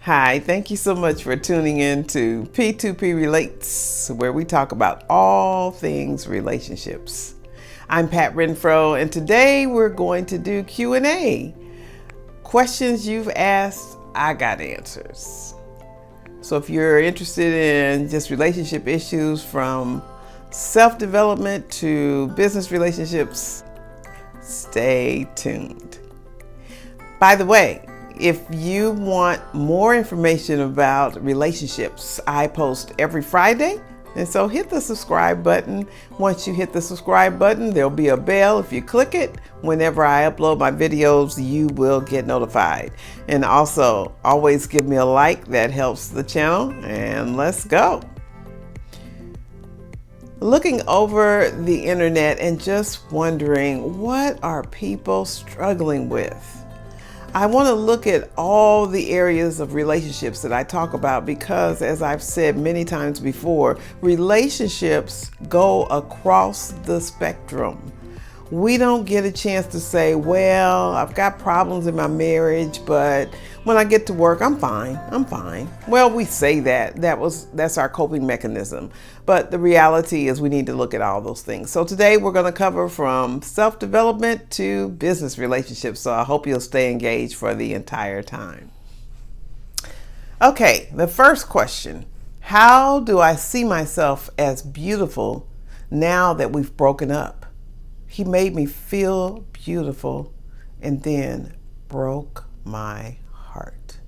Hi, thank you so much for tuning in to P2P Relates, where we talk about all things relationships. I'm Pat Renfro, and today we're going to do Q&A. Questions you've asked, I got answers. So if you're interested in just relationship issues from self-development to business relationships, stay tuned. By the way, if you want more information about relationships, I post every Friday. And so hit the subscribe button. Once you hit the subscribe button, there'll be a bell. If you click it, whenever I upload my videos, you will get notified. And also, always give me a like. That helps the channel. And let's go. Looking over the internet and just wondering, what are people struggling with? I want to look at all the areas of relationships that I talk about because, as I've said many times before, relationships go across the spectrum. We don't get a chance to say, well, I've got problems in my marriage, but when I get to work, I'm fine. Well, we say that's our coping mechanism. But the reality is we need to look at all those things. So today we're going to cover from self-development to business relationships. So I hope you'll stay engaged for the entire time. Okay, the first question. How do I see myself as beautiful now that we've broken up? He made me feel beautiful and then broke my heart.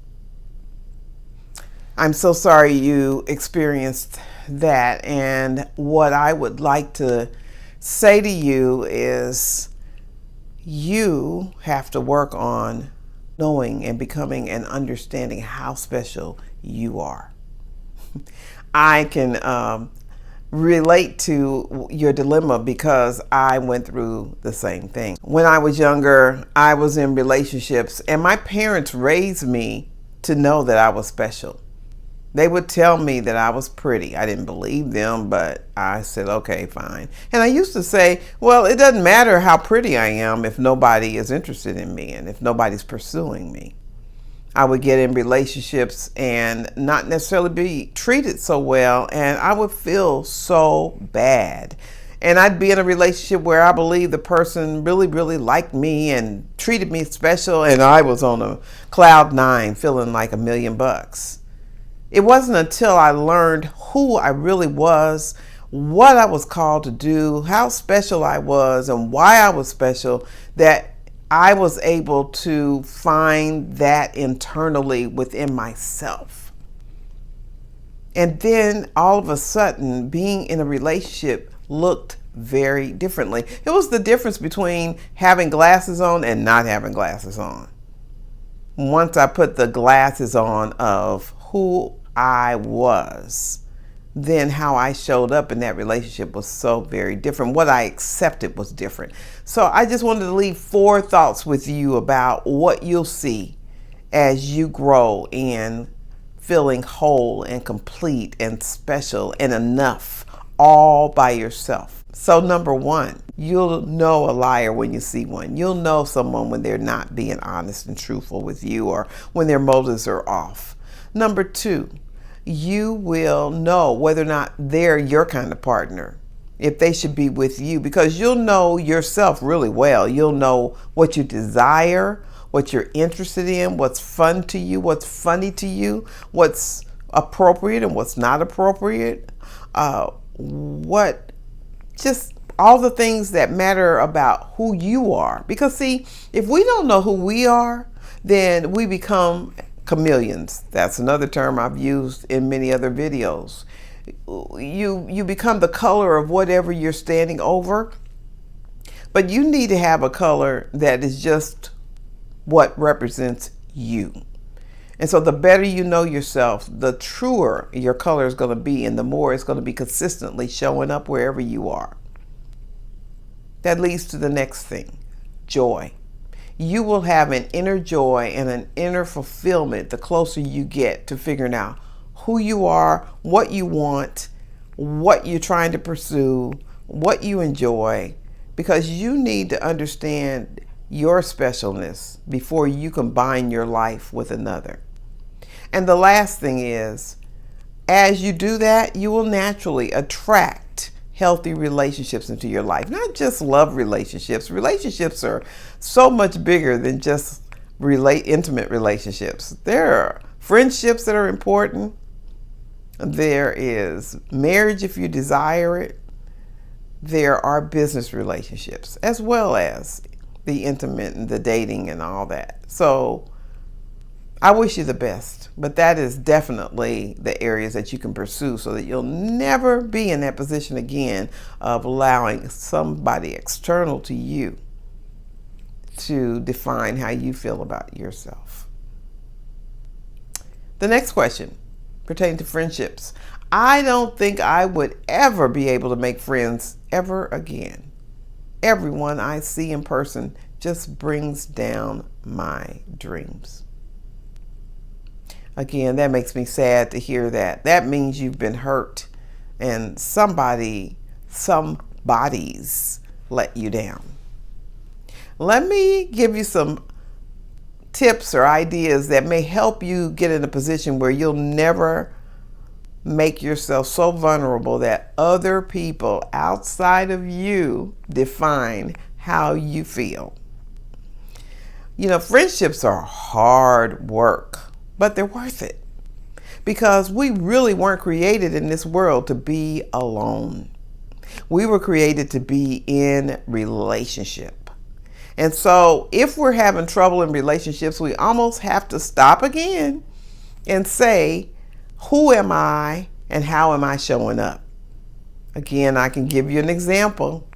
I'm so sorry you experienced that. And what I would like to say to you is you have to work on knowing and becoming and understanding how special you are. I can relate to your dilemma because I went through the same thing. When I was younger, I was in relationships and my parents raised me to know that I was special. They would tell me that I was pretty. I didn't believe them, but I said, okay, fine. And I used to say, well, it doesn't matter how pretty I am if nobody is interested in me and if nobody's pursuing me. I would get in relationships and not necessarily be treated so well, and I would feel so bad. And I'd be in a relationship where I believe the person really, really liked me and treated me special, and I was on a cloud nine feeling like $1,000,000. It wasn't until I learned who I really was, what I was called to do, how special I was, and why I was special that I was able to find that internally within myself. And then all of a sudden, being in a relationship looked very differently. It was the difference between having glasses on and not having glasses on. Once I put the glasses on of who I was, then how I showed up in that relationship was so very different. What I accepted was different. So I just wanted to leave 4 thoughts with you about what you'll see as you grow in feeling whole and complete and special and enough all by yourself. So number 1, you'll know a liar when you see one. You'll know someone when they're not being honest and truthful with you or when their motives are off. Number 2, you will know whether or not they're your kind of partner, if they should be with you, because you'll know yourself really well. You'll know what you desire, what you're interested in, what's fun to you, what's funny to you, what's appropriate and what's not appropriate, just all the things that matter about who you are. Because see, if we don't know who we are, then we become chameleons. That's another term I've used in many other videos. You become the color of whatever you're standing over, but you need to have a color that is just what represents you. And so the better you know yourself, the truer your color is going to be, and the more it's going to be consistently showing up wherever you are. That leads to the next thing, joy. You will have an inner joy and an inner fulfillment the closer you get to figuring out who you are, what you want, what you're trying to pursue, what you enjoy, because you need to understand your specialness before you combine your life with another. And the last thing is, as you do that, you will naturally attract healthy relationships into your life. Not just love relationships. Relationships are so much bigger than just intimate relationships. There are friendships that are important. There is marriage if you desire it. There are business relationships as well as the intimate and the dating and all that. So I wish you the best, but that is definitely the areas that you can pursue so that you'll never be in that position again of allowing somebody external to you to define how you feel about yourself. The next question pertaining to friendships. I don't think I would ever be able to make friends ever again. Everyone I see in person just brings down my dreams. Again, that makes me sad to hear that. That means you've been hurt and somebody's let you down. Let me give you some tips or ideas that may help you get in a position where you'll never make yourself so vulnerable that other people outside of you define how you feel. You know, friendships are hard work, but they're worth it because we really weren't created in this world to be alone. We were created to be in relationship. And so if we're having trouble in relationships, we almost have to stop again and say, who am I and how am I showing up? Again, I can give you an example.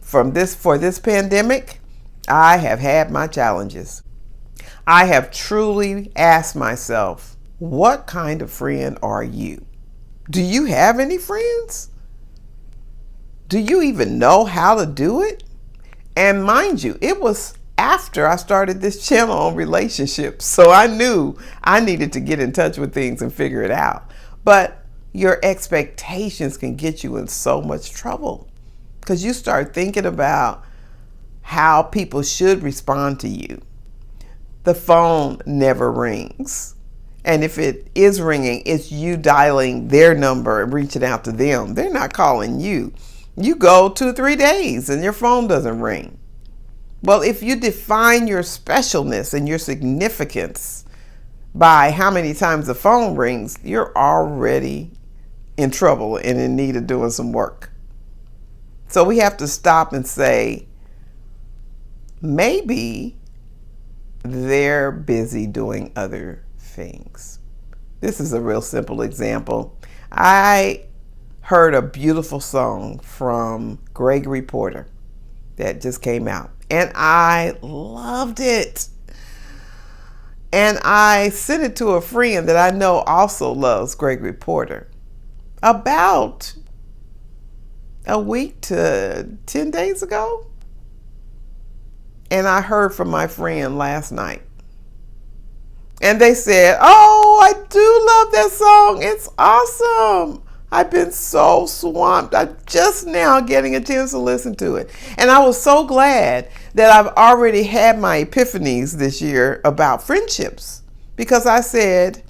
For this pandemic, I have had my challenges. I have truly asked myself, what kind of friend are you? Do you have any friends? Do you even know how to do it? And mind you, it was after I started this channel on relationships, so I knew I needed to get in touch with things and figure it out. But your expectations can get you in so much trouble because you start thinking about how people should respond to you. The phone never rings. And if it is ringing, it's you dialing their number and reaching out to them. They're not calling you. You go 2 or 3 days and your phone doesn't ring. Well, if you define your specialness and your significance by how many times the phone rings, you're already in trouble and in need of doing some work. So we have to stop and say, maybe they're busy doing other things. This is a real simple example. I heard a beautiful song from Gregory Porter that just came out, and I loved it. And I sent it to a friend that I know also loves Gregory Porter about a week to 10 days ago. And I heard from my friend last night. And they said, oh, I do love that song. It's awesome. I've been so swamped. I'm just now getting a chance to listen to it. And I was so glad that I've already had my epiphanies this year about friendships. Because I said,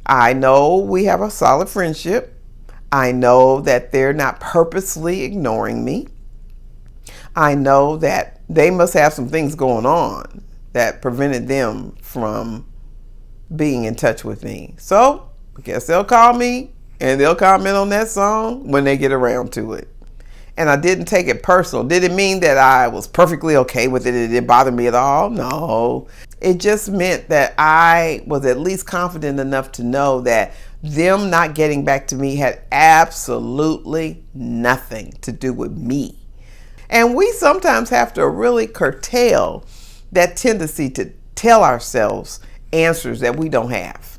I know we have a solid friendship. I know that they're not purposely ignoring me. I know that they must have some things going on that prevented them from being in touch with me. So I guess they'll call me and they'll comment on that song when they get around to it. And I didn't take it personal. Did it mean that I was perfectly okay with it? It didn't bother me at all? No. It just meant that I was at least confident enough to know that them not getting back to me had absolutely nothing to do with me. And we sometimes have to really curtail that tendency to tell ourselves answers that we don't have.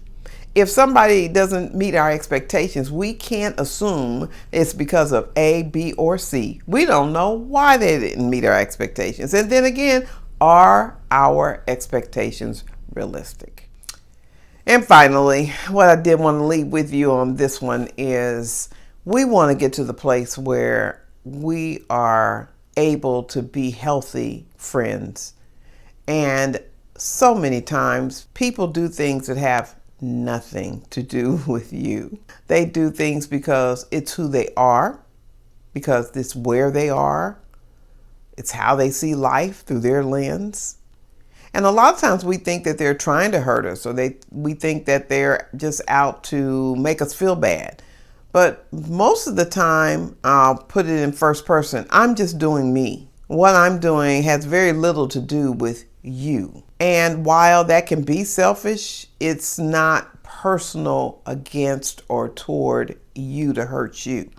If somebody doesn't meet our expectations, we can't assume it's because of A, B, or C. We don't know why they didn't meet our expectations. And then again, are our expectations realistic? And finally, what I did want to leave with you on this one is we want to get to the place where we are able to be healthy friends. And so many times people do things that have nothing to do with you. They do things because it's who they are, because it's where they are. It's how they see life through their lens. And a lot of times we think that they're trying to hurt us, or we think that they're just out to make us feel bad. But most of the time, I'll put it in first person. I'm just doing me. What I'm doing has very little to do with you. And while that can be selfish, it's not personal against or toward you to hurt you.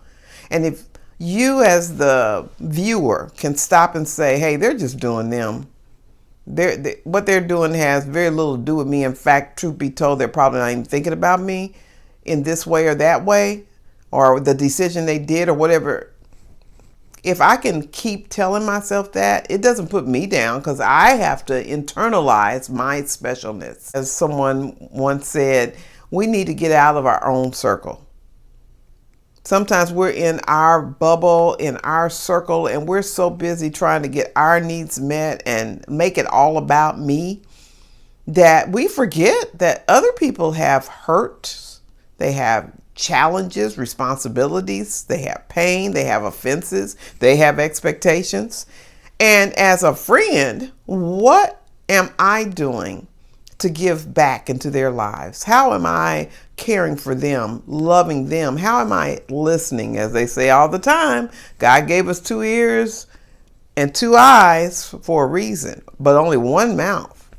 And if you as the viewer can stop and say, hey, they're just doing them. What they're doing has very little to do with me. In fact, truth be told, they're probably not even thinking about me in this way or that way, or the decision they did or whatever. If I can keep telling myself that, it doesn't put me down, because I have to internalize my specialness. As someone once said, we need to get out of our own circle. Sometimes we're in our bubble, in our circle, and we're so busy trying to get our needs met and make it all about me that we forget that other people have hurts, they have challenges, responsibilities, they have pain, they have offenses, they have expectations. And as a friend, what am I doing to give back into their lives? How am I caring for them, loving them? How am I listening? As they say all the time, God gave us 2 ears and 2 eyes for a reason, but only 1 mouth.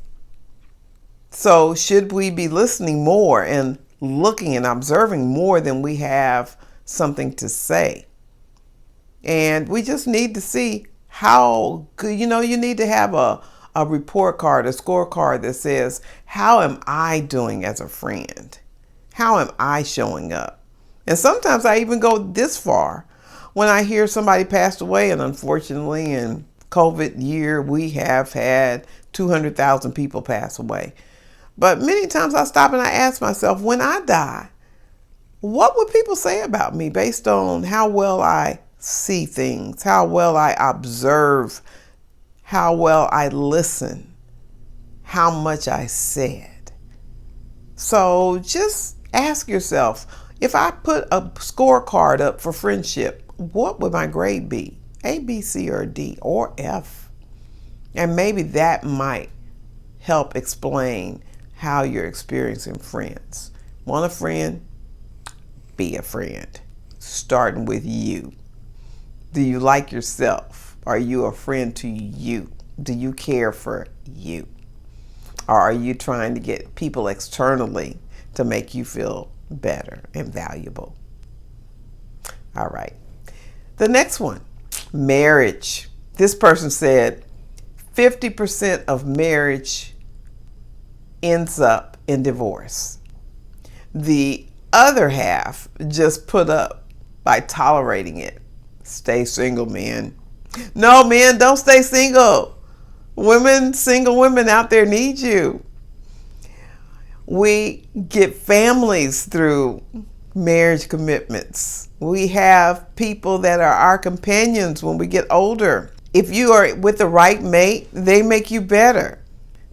So should we be listening more and looking and observing more than we have something to say? And we just need to see how good, you need to have a report card, a scorecard that says, how am I doing as a friend? How am I showing up? And sometimes I even go this far. When I hear somebody passed away, and unfortunately in COVID year, we have had 200,000 people pass away. But many times I stop and I ask myself, when I die, what would people say about me based on how well I see things, how well I observe, how well I listen, how much I said? So just ask yourself, if I put a scorecard up for friendship, what would my grade be? A, B, C, or D, or F? And maybe that might help explain how you're experiencing friends. Want a friend? Be a friend. Starting with you. Do you like yourself? Are you a friend to you? Do you care for you? Or are you trying to get people externally to make you feel better and valuable? All right. The next one, marriage. This person said 50% of marriage ends up in divorce. The other half just put up by tolerating it. Stay single, men. No, men, don't stay single. Women, single women out there need you. We get families through marriage commitments. We have people that are our companions when we get older. If you are with the right mate, they make you better.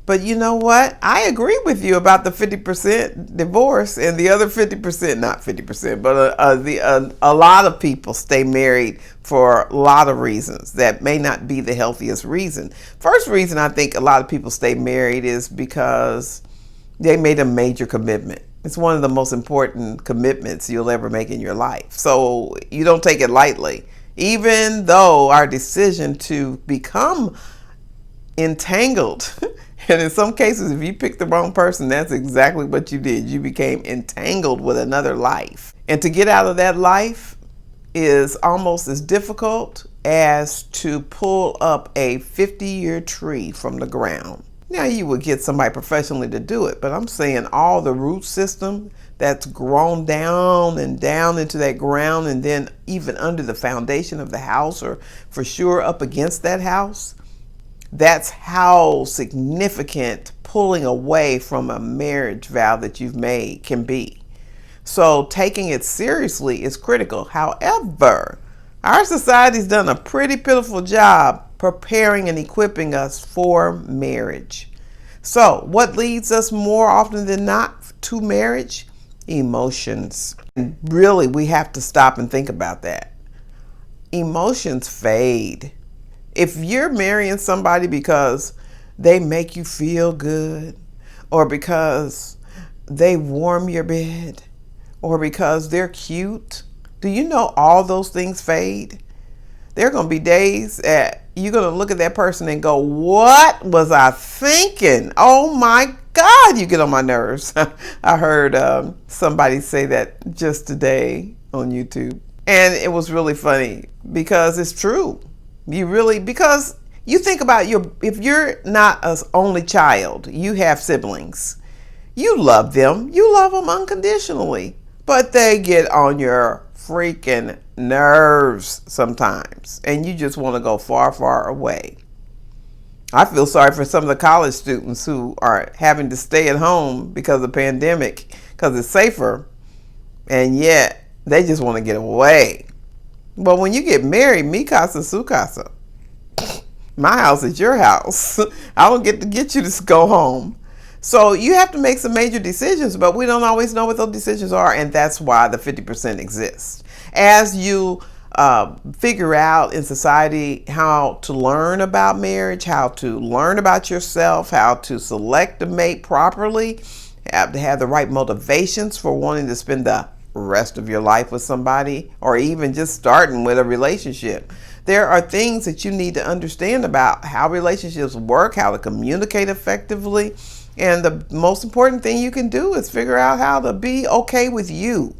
But you know what? I agree with you about the 50% divorce, and the other 50%, not 50%, but a lot of people stay married for a lot of reasons that may not be the healthiest reason. First reason I think a lot of people stay married is because they made a major commitment. It's one of the most important commitments you'll ever make in your life. So you don't take it lightly. Even though our decision to become entangled, and in some cases, if you pick the wrong person, that's exactly what you did. You became entangled with another life. And to get out of that life is almost as difficult as to pull up a 50-year tree from the ground. Now, you would get somebody professionally to do it, but I'm saying all the root system that's grown down and down into that ground, and then even under the foundation of the house, or for sure up against that house, that's how significant pulling away from a marriage vow that you've made can be. So taking it seriously is critical. However, our society's done a pretty pitiful job preparing and equipping us for marriage. So what leads us more often than not to marriage? Emotions. And really, we have to stop and think about that. Emotions fade. If you're marrying somebody because they make you feel good, or because they warm your bed, or because they're cute, do you know all those things fade? There are going to be days that you're going to look at that person and go, what was I thinking? Oh my God, you get on my nerves. I heard somebody say that just today on YouTube. And it was really funny because it's true. Because you think about if you're not an only child, you have siblings. You love them. You love them unconditionally. But they get on your freaking nerves sometimes. And you just want to go far, far away. I feel sorry for some of the college students who are having to stay at home because of the pandemic, because it's safer. And yet they just want to get away. But when you get married, mi casa, su casa. My house is your house. I don't get to get you to go home. So you have to make some major decisions, but we don't always know what those decisions are, and that's why the 50% exists. As you figure out in society how to learn about marriage, how to learn about yourself, how to select a mate properly, have to have the right motivations for wanting to spend the rest of your life with somebody, or even just starting with a relationship. There are things that you need to understand about how relationships work, how to communicate effectively. And the most important thing you can do is figure out how to be okay with you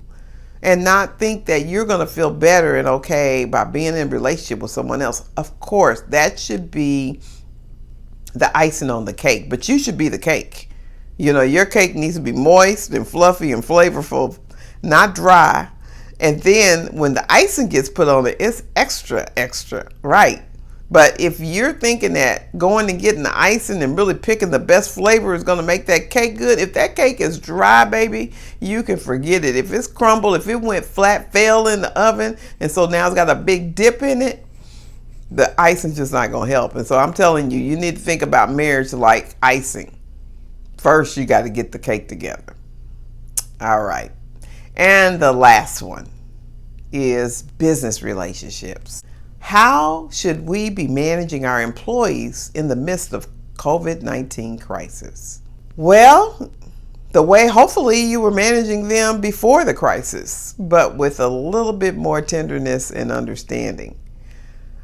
and not think that you're going to feel better and okay by being in a relationship with someone else. Of course, that should be the icing on the cake, but you should be the cake. You know, your cake needs to be moist and fluffy and flavorful, not dry. And then when the icing gets put on it, it's extra, right? But if you're thinking that going and getting the icing and really picking the best flavor is going to make that cake good, if that cake is dry, baby, you can forget it. If it's crumbled, if it went flat, fell in the oven, and so now it's got a big dip in it, the icing's just not going to help. And so I'm telling you, you need to think about marriage like icing. First, you got to get the cake together. All right. And the last one is business relationships. How should we be managing our employees in the midst of COVID-19 crisis? Well, the way hopefully you were managing them before the crisis, but with a little bit more tenderness and understanding.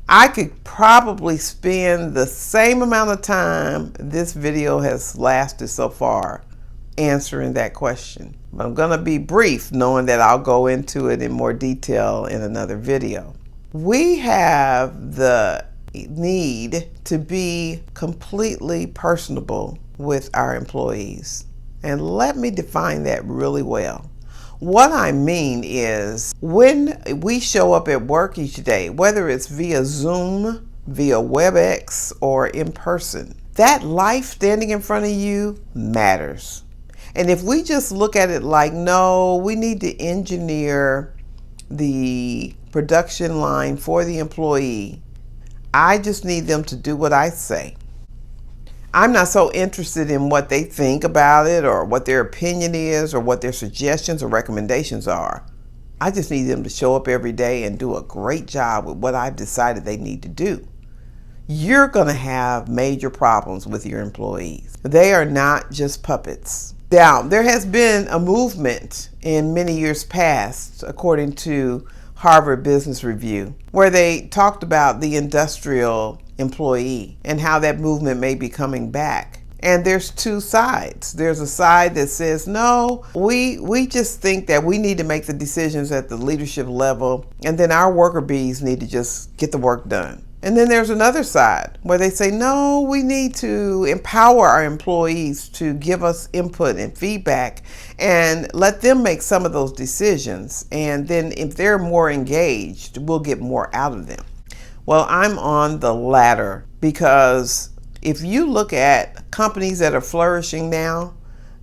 I could probably spend the same amount of time this video has lasted so far answering that question. But I'm going to be brief, knowing that I'll go into it in more detail in another video. We have the need to be completely personable with our employees. And let me define that really well. What I mean is when we show up at work each day, whether it's via Zoom, via WebEx, or in person, that life standing in front of you matters. And if we just look at it like, no, we need to engineer the production line for the employee, I just need them to do what I say. I'm not so interested in what they think about it or what their opinion is or what their suggestions or recommendations are. I just need them to show up every day and do a great job with what I've decided they need to do. You're going to have major problems with your employees. They are not just puppets. Now, there has been a movement in many years past, according to Harvard Business Review, where they talked about the industrial employee and how that movement may be coming back. And there's two sides. There's a side that says, no, we just think that we need to make the decisions at the leadership level, and then our worker bees need to just get the work done. And then there's another side where they say, no, we need to empower our employees to give us input and feedback and let them make some of those decisions. And then if they're more engaged, we'll get more out of them. Well, I'm on the latter, because if you look at companies that are flourishing now,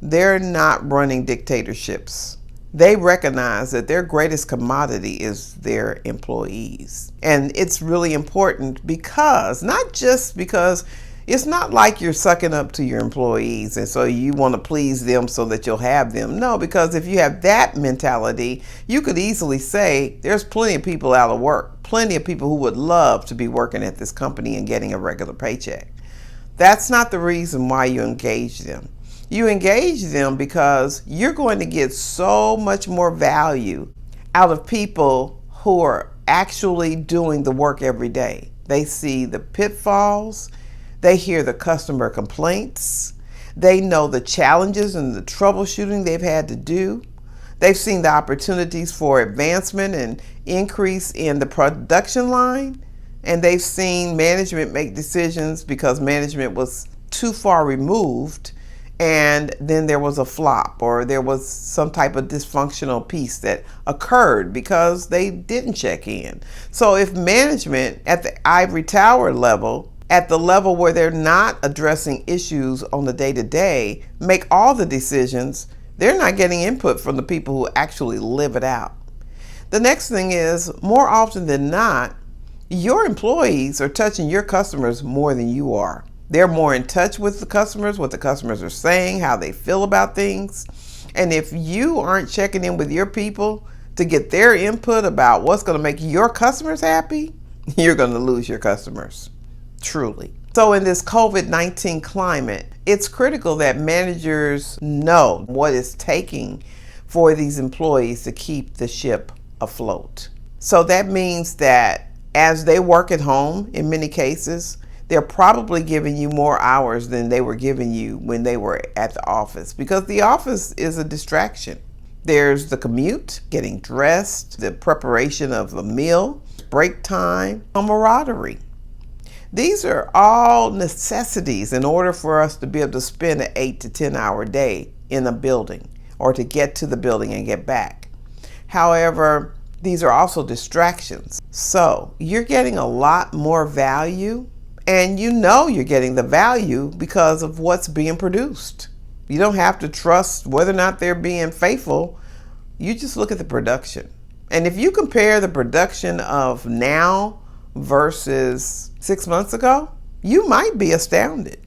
they're not running dictatorships. They recognize that their greatest commodity is their employees. And it's really important because, not just because It's not like you're sucking up to your employees and so you want to please them so that you'll have them. No, because if you have that mentality, you could easily say there's plenty of people out of work, plenty of people who would love to be working at this company and getting a regular paycheck. That's not the reason why you engage them. You engage them because you're going to get so much more value out of people who are actually doing the work every day. They see the pitfalls, they hear the customer complaints, they know the challenges and the troubleshooting they've had to do. They've seen the opportunities for advancement and increase in the production line, and they've seen management make decisions because management was too far removed, and then there was a flop or there was some type of dysfunctional piece that occurred because they didn't check in. So if management at the ivory tower level, at the level where they're not addressing issues on the day-to-day, make all the decisions, they're not getting input from the people who actually live it out. The next thing is, more often than not, your employees are touching your customers more than you are. They're more in touch with the customers, what the customers are saying, how they feel about things. And if you aren't checking in with your people to get their input about what's going to make your customers happy, you're going to lose your customers, truly. So in this COVID-19 climate, it's critical that managers know what it's taking for these employees to keep the ship afloat. So that means that as they work at home, in many cases, they're probably giving you more hours than they were giving you when they were at the office, because the office is a distraction. There's the commute, getting dressed, the preparation of a meal, break time, camaraderie. These are all necessities in order for us to be able to spend an 8 to 10 hour day in a building or to get to the building and get back. However, these are also distractions. So you're getting a lot more value, and you know you're getting the value because of what's being produced. You don't have to trust whether or not they're being faithful. You just look at the production. And if you compare the production of now versus 6 months ago, you might be astounded.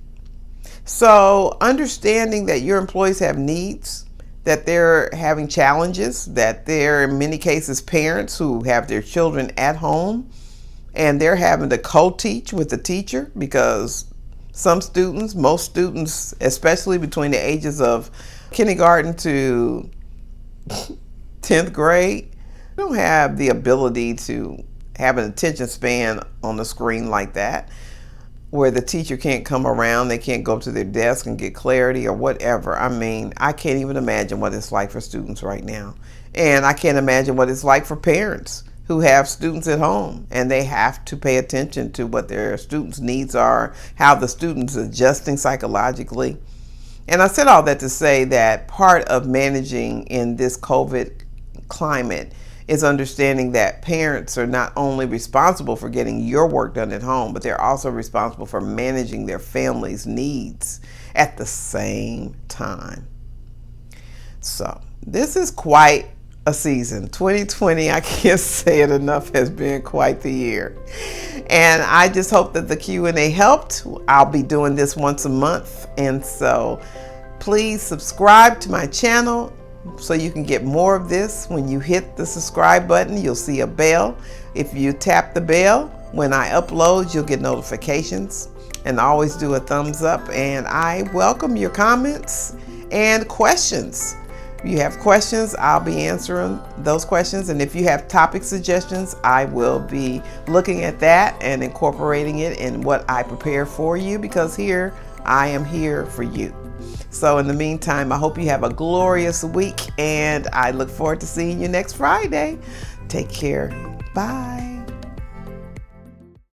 So understanding that your employees have needs, that they're having challenges, that they're in many cases parents who have their children at home and they're having to co-teach with the teacher, because some students, most students, especially between the ages of kindergarten to 10th grade, don't have the ability to have an attention span on the screen like that, where the teacher can't come around, they can't go to their desk and get clarity or whatever. I mean, I can't even imagine what it's like for students right now. And I can't imagine what it's like for parents who have students at home and they have to pay attention to what their students' needs are, how the students are adjusting psychologically. And I said all that to say that part of managing in this COVID climate is understanding that parents are not only responsible for getting your work done at home, but they're also responsible for managing their family's needs at the same time. So this is quite a season. 2020, I can't say it enough, has been quite the year. And I just hope that the Q&A helped. I'll be doing this once a month. And so please subscribe to my channel so you can get more of this. When you hit the subscribe button, you'll see a bell. If you tap the bell, when I upload, you'll get notifications. And always do a thumbs up. And I welcome your comments and questions. If you have questions, I'll be answering those questions. And if you have topic suggestions, I will be looking at that and incorporating it in what I prepare for you, because here I am here for you. So in the meantime, I hope you have a glorious week, and I look forward to seeing you next Friday. Take care. Bye.